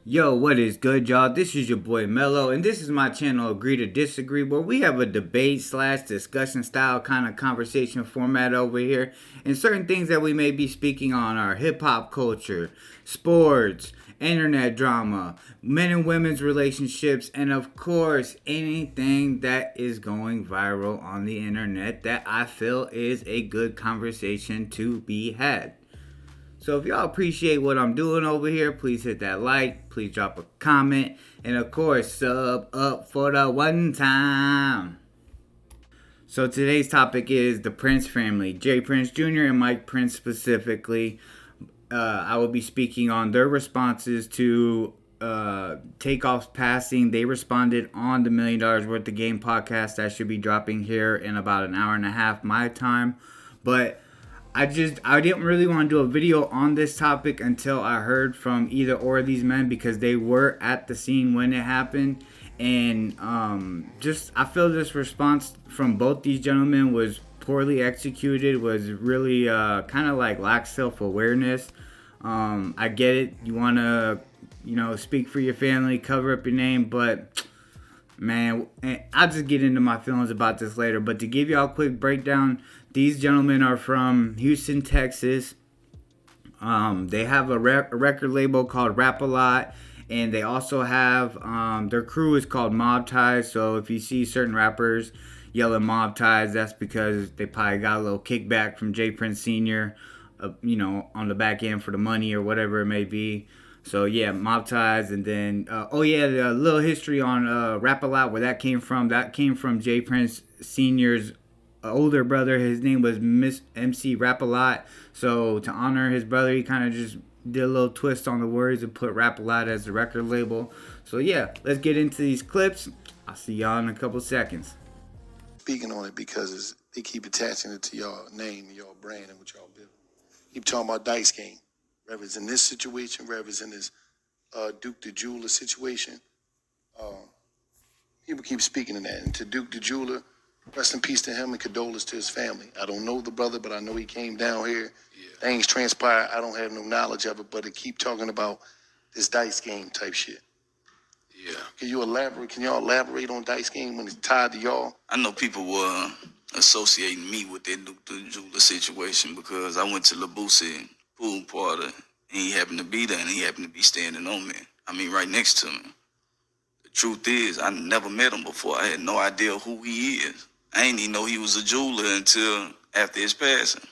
Yo, what is good, y'all? This is your boy Mello, and this is my channel Agree to Disagree, where we have a debate slash discussion style kind of conversation format over here. And certain things that we may be speaking on are hip hop culture, sports, internet drama, men and women's relationships, and of course, anything that is going viral on the internet that I feel is a good conversation to be had. So if y'all appreciate what I'm doing over here, please hit that like, please drop a comment, and of course, sub up for the one time. So today's topic is the Prince family, Jay Prince Jr. and Mike Prince specifically. I will be speaking on their responses to Takeoff's passing. They responded on the $1 Million Worth of Game podcast that should be dropping here in about an hour and a half my time. But I didn't really want to do a video on this topic until I heard from either or of these men because they were at the scene when it happened. And I feel this response from both these gentlemen was poorly executed, was really kind of like lack self-awareness. I get it. You want to, speak for your family, cover up your name, but man, I'll just get into my feelings about this later. But to give y'all a quick breakdown, these gentlemen are from Houston, Texas. They have a record label called Rap A Lot, and they also have their crew is called Mob Ties. So if you see certain rappers yelling Mob Ties, that's because they probably got a little kickback from Jay Prince Sr. On the back end for the money or whatever it may be. So yeah, Mob Ties, and then a little history on Rap A Lot, where that came from. That came from Jay Prince Sr.'s older brother. His name was Miss MC Rap A Lot. So to honor his brother, he kind of just did a little twist on the words and put Rap A Lot as the record label. So yeah, let's get into these clips. I'll see y'all in a couple seconds. Speaking on it because they keep attaching it to y'all name, y'all brand, and what y'all build. Keep talking about dice game. Whether it's in this situation, whether it's in this Duke the Jeweler situation, people keep speaking of that. And to Duke the Jeweler, rest in peace to him and condolences to his family. I don't know the brother, but I know he came down here. Yeah. Things transpired. I don't have no knowledge of it, but to keep talking about this dice game type shit. Yeah. Can y'all elaborate on dice game when it's tied to y'all? I know people were associating me with that Duke the Jeweler situation because I went to Labusi pool party, and he happened to be there, and he happened to be standing on me. I mean, right next to me. The truth is, I never met him before. I had no idea who he is. I didn't even know he was a jeweler until after his passing.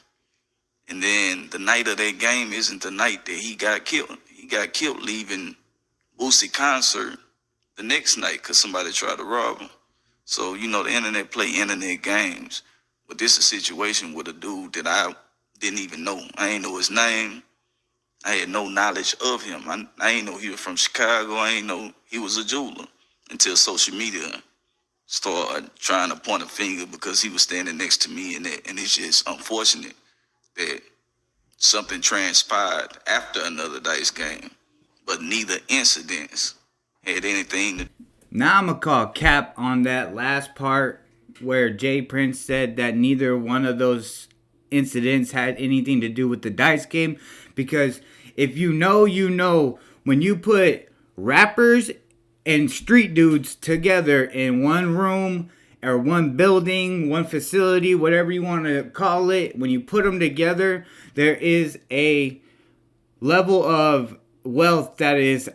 And then the night of that game isn't the night that he got killed. He got killed leaving Boosie concert the next night because somebody tried to rob him. So, the internet play internet games. But this is a situation with a dude that I didn't even know. I ain't know his name. I had no knowledge of him. I ain't know he was from Chicago. I ain't know he was a jeweler until social media started trying to point a finger because he was standing next to me, and it's just unfortunate that something transpired after another dice game, but neither incidents had anything to. Now I'm gonna call cap on that last part where Jay Prince said that neither one of those incidents had anything to do with the dice game, because if you know, when you put rappers and street dudes together in one room or one building, one facility, whatever you want to call it, when you put them together, there is a level of wealth that is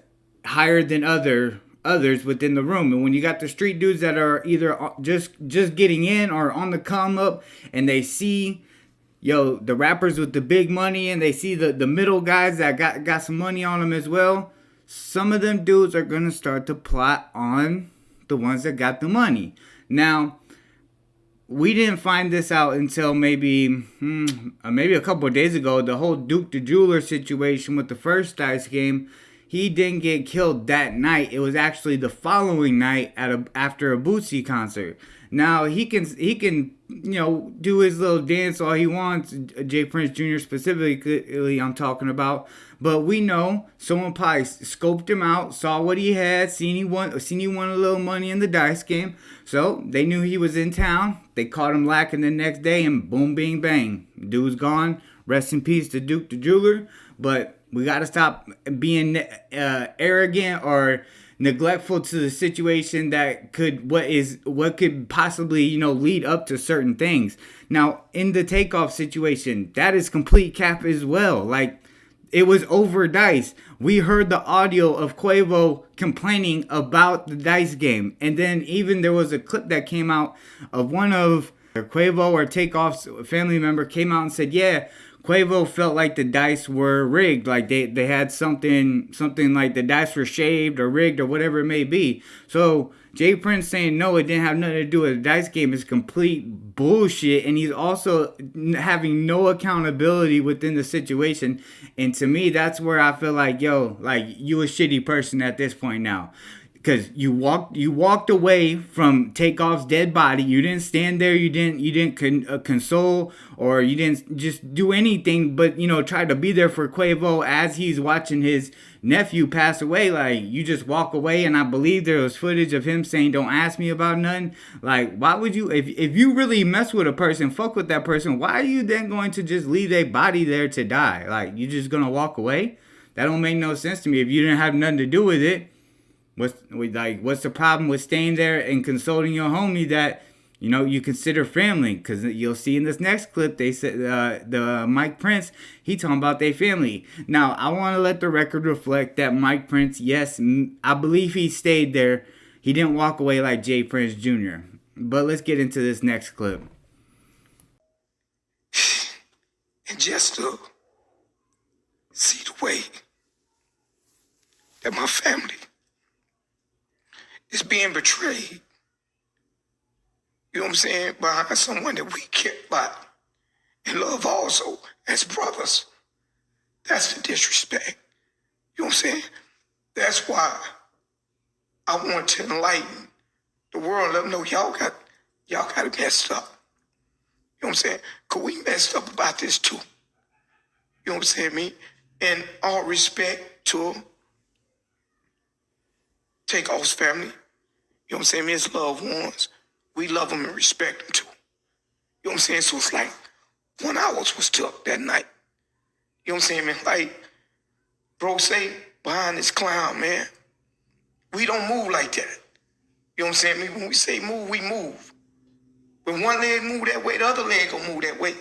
higher than others within the room. And when you got the street dudes that are either just getting in or on the come up, and they see the rappers with the big money, and they see the middle guys that got some money on them as well, some of them dudes are going to start to plot on the ones that got the money. Now, we didn't find this out until maybe a couple of days ago. The whole Duke the Jeweler situation with the first dice game, he didn't get killed that night. It was actually the following night after a Bootsy concert. Now he can do his little dance all he wants. Jay Prince Jr. specifically, I'm talking about. But we know someone probably scoped him out, saw what he had, seen he won a little money in the dice game. So they knew he was in town. They caught him lacking the next day, and boom, bing, bang, dude's gone. Rest in peace to Duke the Jeweler. But We got to stop being arrogant or neglectful to the situation that what could possibly, lead up to certain things. Now, in the Takeoff situation, that is complete cap as well. Like, it was over Dice. We heard the audio of Quavo complaining about the Dice game. And then even there was a clip that came out of one of Quavo or Takeoff's family member came out and said, yeah, Quavo felt like the dice were rigged. Like they had something like the dice were shaved or rigged or whatever it may be. So Jay Prince saying no, it didn't have nothing to do with the dice game is complete bullshit. And he's also having no accountability within the situation. And to me, that's where I feel like, yo, like you a shitty person at this point now. Because you walked away from Takeoff's dead body. You didn't stand there. You didn't console, or you didn't just do anything but try to be there for Quavo as he's watching his nephew pass away. Like, you just walk away, and I believe there was footage of him saying, "Don't ask me about nothing." Like, why would you? If you really mess with a person, fuck with that person, why are you then going to just leave their body there to die? Like, you just gonna walk away? That don't make no sense to me. If you didn't have nothing to do with it. What's the problem with staying there and consoling your homie that you consider family? Because you'll see in this next clip, they said the Mike Prince, he talking about their family. Now, I want to let the record reflect that Mike Prince, yes, I believe he stayed there. He didn't walk away like Jay Prince Jr. But let's get into this next clip. And just to see the way that my family is being betrayed, you know what I'm saying, behind someone that we care about and love also as brothers. That's the disrespect. You know what I'm saying? That's why I want to enlighten the world, let them know y'all got it messed up. You know what I'm saying? Because we messed up about this too. You know what I'm saying, me? And all respect to Takeoff's family, you know what I'm saying, his loved ones, we love them and respect them too. You know what I'm saying? So it's like 1 hour was took that night. You know what I'm saying, man? Like, bro say, behind this clown, man, we don't move like that. You know what I'm saying? Man, when we say move, we move. When one leg move that way, the other leg gonna move that way.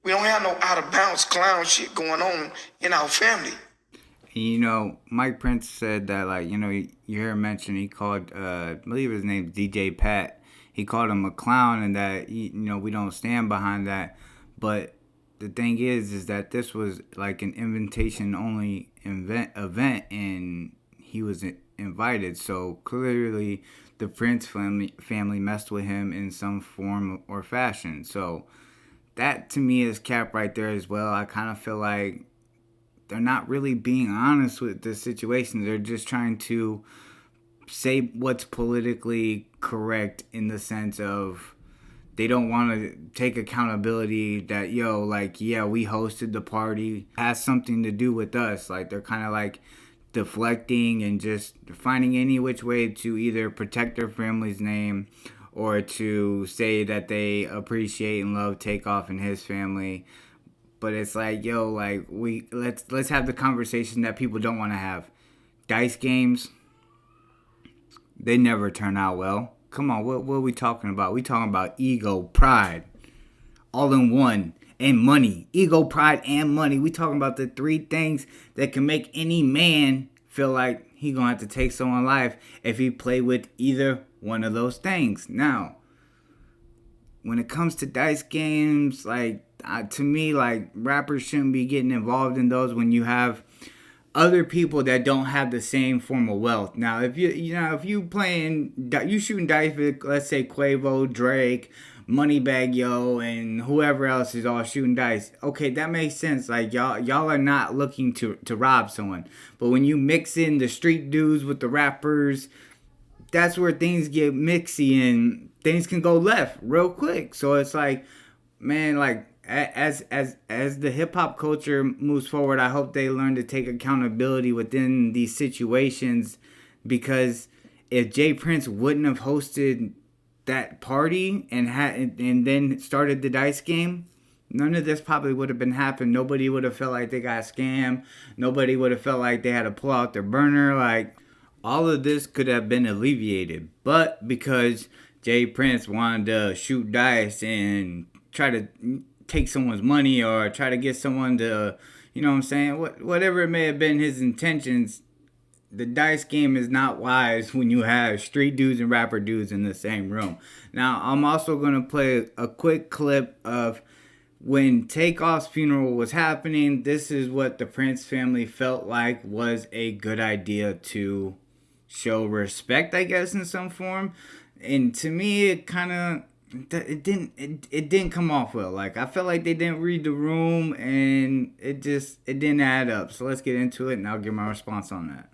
We don't have no out of bounds clown shit going on in our family. Mike Prince said that, like, you hear him mention, he called, I believe his name's DJ Pat. He called him a clown, and that, we don't stand behind that. But the thing is that this was like an invitation-only event, and he was invited. So clearly, the Prince family messed with him in some form or fashion. So that, to me, is cap right there as well. I kind of feel like they're not really being honest with the situation. They're just trying to say what's politically correct in the sense of they don't want to take accountability that, we hosted the party. It has something to do with us. Like, they're kind of like deflecting and just finding any which way to either protect their family's name or to say that they appreciate and love Takeoff and his family. But it's like, let's have the conversation that people don't want to have. Dice games, they never turn out well. Come on, what are we talking about? We talking about ego, pride, all in one, and money. Ego, pride, and money. We talking about the three things that can make any man feel like he gonna have to take someone's life if he play with either one of those things. Now, when it comes to dice games, to me, rappers shouldn't be getting involved in those when you have other people that don't have the same form of wealth. Now, if you shooting dice with, let's say, Quavo, Drake, Moneybagg Yo, and whoever else is all shooting dice, okay, that makes sense. Like, y'all are not looking to rob someone. But when you mix in the street dudes with the rappers, that's where things get mixy and things can go left real quick. So it's like, man, as the hip hop culture moves forward, I hope they learn to take accountability within these situations, because if Jay Prince wouldn't have hosted that party and then started the dice game, none of this probably would have been happening. Nobody would have felt like they got scammed. Nobody would have felt like they had to pull out their burner. Like, all of this could have been alleviated. But because Jay Prince wanted to shoot dice and try to take someone's money or try to get someone to, you know what I'm saying, whatever it may have been his intentions, the dice game is not wise when you have street dudes and rapper dudes in the same room. Now, I'm also going to play a quick clip of when Takeoff's funeral was happening. This is what the Prince family felt like was a good idea to show respect, I guess, in some form. And to me, it kind of, it didn't come off well. Like, I felt like they didn't read the room, and it didn't add up. So let's get into it, and I'll give my response on that.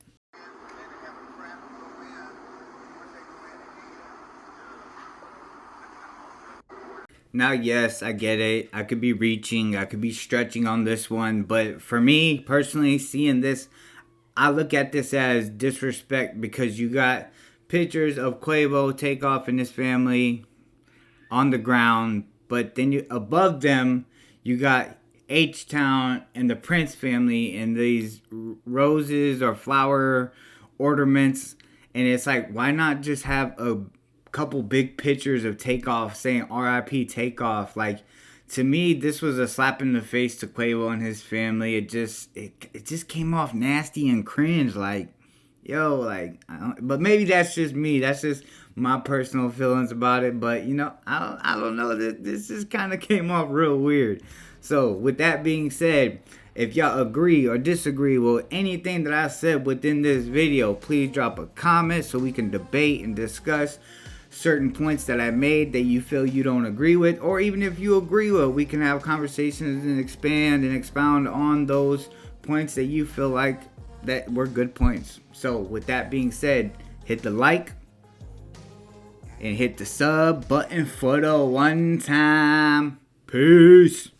Now, yes, I get it. I could be reaching, I could be stretching on this one, but for me personally, seeing this, I look at this as disrespect, because you got pictures of Quavo, Takeoff, and his family on the ground, but then above them, you got H-Town and the Prince family and these roses or flower ornaments, and it's like, why not just have a couple big pictures of Takeoff saying RIP Takeoff? Like, to me, this was a slap in the face to Quavo and his family. It just came off nasty and cringe. Like, yo, like, but maybe that's just me. That's just my personal feelings about it. But, you know, I don't know. This just kind of came off real weird. So, with that being said, if y'all agree or disagree with anything that I said within this video, please drop a comment so we can debate and discuss certain points that I made that you feel you don't agree with, or even if you agree with, we can have conversations and expand and expound on those points that you feel like that were good points. So with that being said, hit the like and hit the sub button for the one time. Peace.